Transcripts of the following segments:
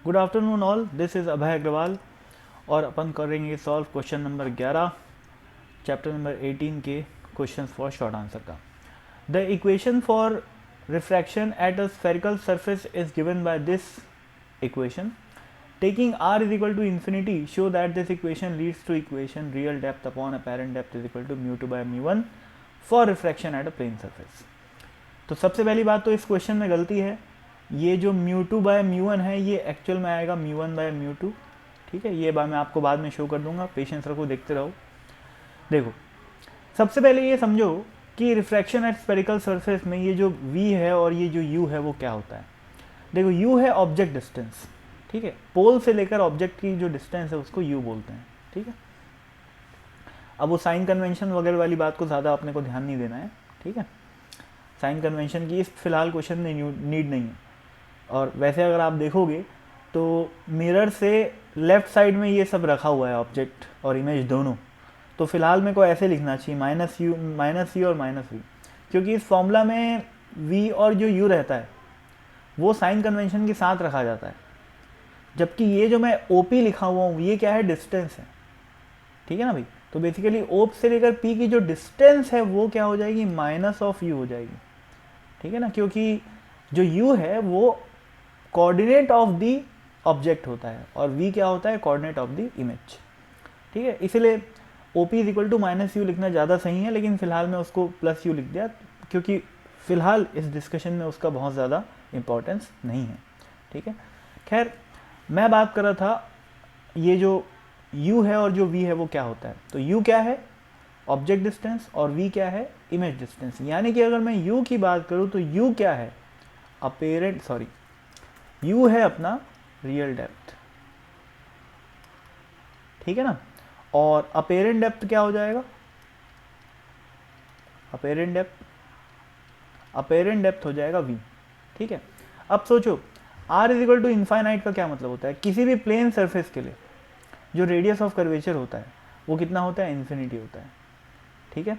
Good afternoon all, this is Abhay Agrawal और अपन करेंगे solve question number 11 chapter number 18 के क्वेश्चन फॉर शॉर्ट आंसर का। The equation for refraction at a spherical surface is given by this equation. Taking r is equal to infinity, show that this equation leads to equation real depth upon apparent depth is equal to mu2 by mu1 for refraction at a plane surface। तो सबसे पहली बात तो इस question में गलती है, ये जो mu2 बाय mu1 है ये एक्चुअल में आएगा mu1 बाय mu2। ठीक है, ये बात मैं आपको बाद में शो कर दूंगा, पेशेंस रखो, देखते रहो। देखो, सबसे पहले ये समझो कि रिफ्रैक्शन एट स्फेरिकल सरफेस में ये जो v है और ये जो u है वो क्या होता है। देखो, u है ऑब्जेक्ट डिस्टेंस, ठीक है, पोल से लेकर ऑब्जेक्ट की जो डिस्टेंस है उसको u बोलते हैं। ठीक है, अब वो साइन कन्वेंशन वगैरह वाली बात को ज़्यादा अपने को ध्यान नहीं देना है। ठीक है, साइन कन्वेंशन की इस फिलहाल क्वेश्चन में नीड नहीं है। और वैसे अगर आप देखोगे तो मिरर से लेफ्ट साइड में ये सब रखा हुआ है, ऑब्जेक्ट और इमेज दोनों। तो फिलहाल मेरे को ऐसे लिखना चाहिए माइनस सी और माइनस वी, क्योंकि इस फॉर्मूला में v और जो u रहता है वो साइन कन्वेंशन के साथ रखा जाता है, जबकि ये जो मैं OP लिखा हुआ हूँ ये क्या है, डिस्टेंस है। ठीक है ना भाई, तो बेसिकली OP से लेकर P की जो डिस्टेंस है वो क्या हो जाएगी, माइनस ऑफ u हो जाएगी। ठीक है ना, क्योंकि जो u है वो कोऑर्डिनेट ऑफ दी ऑब्जेक्ट होता है और v क्या होता है, कोऑर्डिनेट ऑफ दी इमेज। ठीक है, इसीलिए OP is equal to minus u लिखना ज़्यादा सही है, लेकिन फिलहाल मैं उसको प्लस यू लिख दिया क्योंकि फिलहाल इस डिस्कशन में उसका बहुत ज़्यादा इंपॉर्टेंस नहीं है। ठीक है, खैर मैं बात कर रहा था ये जो u है और जो v है वो क्या होता है। तो u क्या है, ऑब्जेक्ट डिस्टेंस, और v क्या है, इमेज डिस्टेंस। यानी कि अगर मैं u की बात करूँ तो u क्या है, u है अपना रियल डेप्थ। ठीक है ना, और अपेरेंट डेप्थ क्या हो जाएगा, अपेरेंट डेप्थ हो जाएगा v। ठीक है, अब सोचो r is equal to infinite का क्या मतलब होता है, किसी भी प्लेन सरफेस के लिए जो रेडियस ऑफ कर्वेचर होता है वो कितना होता है, इन्फिनिटी होता है। ठीक है,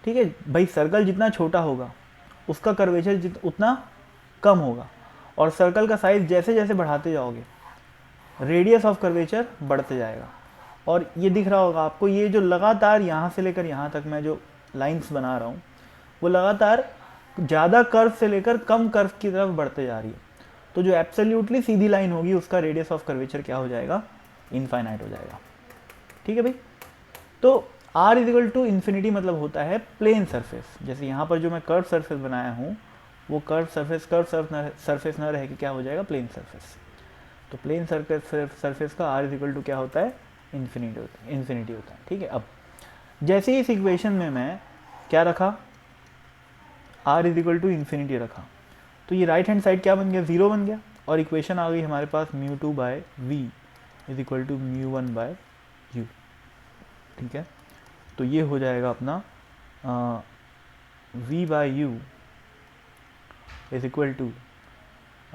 ठीक है भाई, सर्कल जितना छोटा होगा उसका कर्वेचर उतना कम होगा, और सर्कल का साइज जैसे जैसे बढ़ाते जाओगे रेडियस ऑफ कर्वेचर बढ़ते जाएगा। और ये दिख रहा होगा आपको, ये जो लगातार यहाँ से लेकर यहाँ तक मैं जो लाइंस बना रहा हूँ वो लगातार ज़्यादा कर्व से लेकर कम कर्व की तरफ बढ़ते जा रही है। तो जो एब्सोल्युटली सीधी लाइन होगी उसका रेडियस ऑफ कर्वेचर क्या हो जाएगा, इनफाइनाइट हो जाएगा। ठीक है भाई, तो r is equal to infinity मतलब होता है प्लेन सरफेस। जैसे यहाँ पर जो मैं कर्व सरफेस बनाया हूँ वो कर्व सरफेस ना रह के क्या हो जाएगा, प्लेन सरफेस। तो प्लेन सरफेस का r इज इक्वल टू क्या होता है, इन्फिनिटी होता है। ठीक है, अब जैसे इस इक्वेशन में मैं क्या रखा, r is equal to infinity रखा, तो ये राइट हैंड साइड क्या बन गया, 0 बन गया, और इक्वेशन आ गई हमारे पास mu2 by v is equal to mu1 by u। ठीक है, तो ये हो जाएगा अपना v by u is equal to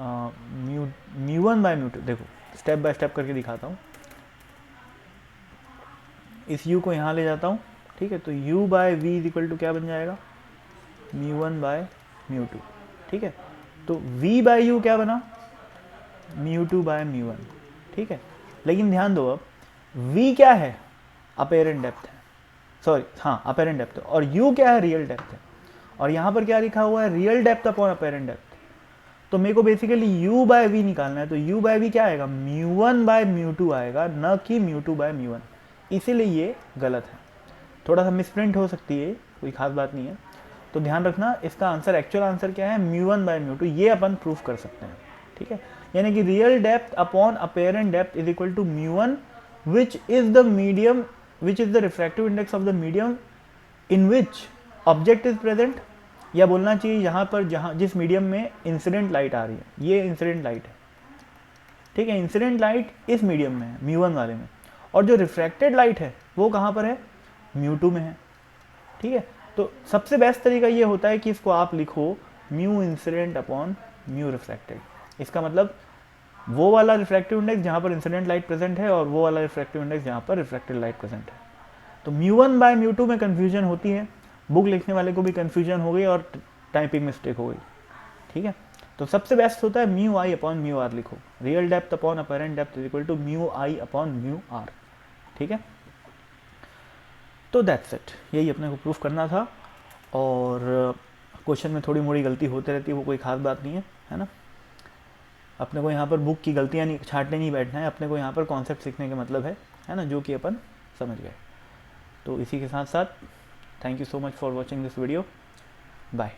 mu1 by mu2। देखो स्टेप बाय स्टेप करके दिखाता हूँ, इस u को यहाँ ले जाता हूँ। ठीक है, तो u by v is equal to क्या बन जाएगा, mu1 बाय mu2। ठीक है, तो v बाय u क्या बना, mu2 बाय mu1। ठीक है, लेकिन ध्यान दो, अब v क्या है, अपेरेंट डेप्थ है, सॉरी हाँ अपेरेंट डेप्थ, और u क्या है, रियल डेप्थ है। और यहाँ पर क्या लिखा हुआ है, real depth upon apparent depth. तो मेरे को बेसिकली u बाय v निकालना है, तो u बाय v क्या आएगा, mu1 बाय mu2 आएगा, न कि mu2 बाय mu1। इसीलिए ये गलत है, थोड़ा सा मिसप्रिंट हो सकती है, कोई खास बात नहीं है। तो ध्यान रखना, इसका आंसर, एक्चुअल आंसर क्या है, mu1 बाय mu2, ये अपन प्रूफ कर सकते हैं। ठीक है, यानी कि real depth upon apparent depth is equal to mu1 which is the medium, which is the refractive index of the medium in which object is present, या बोलना चाहिए यहाँ पर जिस मीडियम में इंसिडेंट लाइट आ रही है, ये इंसिडेंट लाइट है। ठीक है, इंसिडेंट लाइट इस मीडियम में है, mu1 वाले में, और जो रिफ्रैक्टेड लाइट है वो कहाँ पर है, mu2 में है। ठीक है, तो सबसे बेस्ट तरीका ये होता है कि इसको आप लिखो mu incident upon mu refracted. इसका मतलब वो वाला रिफ्रैक्टिव इंडेक्स जहाँ पर इंसिडेंट लाइट प्रेजेंट है और वो वाला रिफ्रैक्टिव इंडेक्स जहाँ पर रिफ्रैक्टेड लाइट प्रेजेंट है। तो mu1 बाय mu2 में कन्फ्यूजन होती है, बुक लिखने वाले को भी कन्फ्यूजन हो गई और टाइपिंग मिस्टेक हो गई। ठीक है, तो सबसे बेस्ट होता है mu I upon mu R लिखो, real depth upon apparent depth is equal to mu I upon mu R, ठीक है। तो दैट्स इट, यही अपने को प्रूफ करना था। और क्वेश्चन में थोड़ी मोड़ी गलती होती रहती है, वो कोई खास बात नहीं है ना। अपने को यहाँ पर बुक की गलतियाँ नहीं छांटने नहीं बैठना है, अपने को यहाँ पर कॉन्सेप्ट सीखने का मतलब है ना, जो कि अपन समझ गए। तो इसी के साथ साथ thank you so much for watching this video, bye.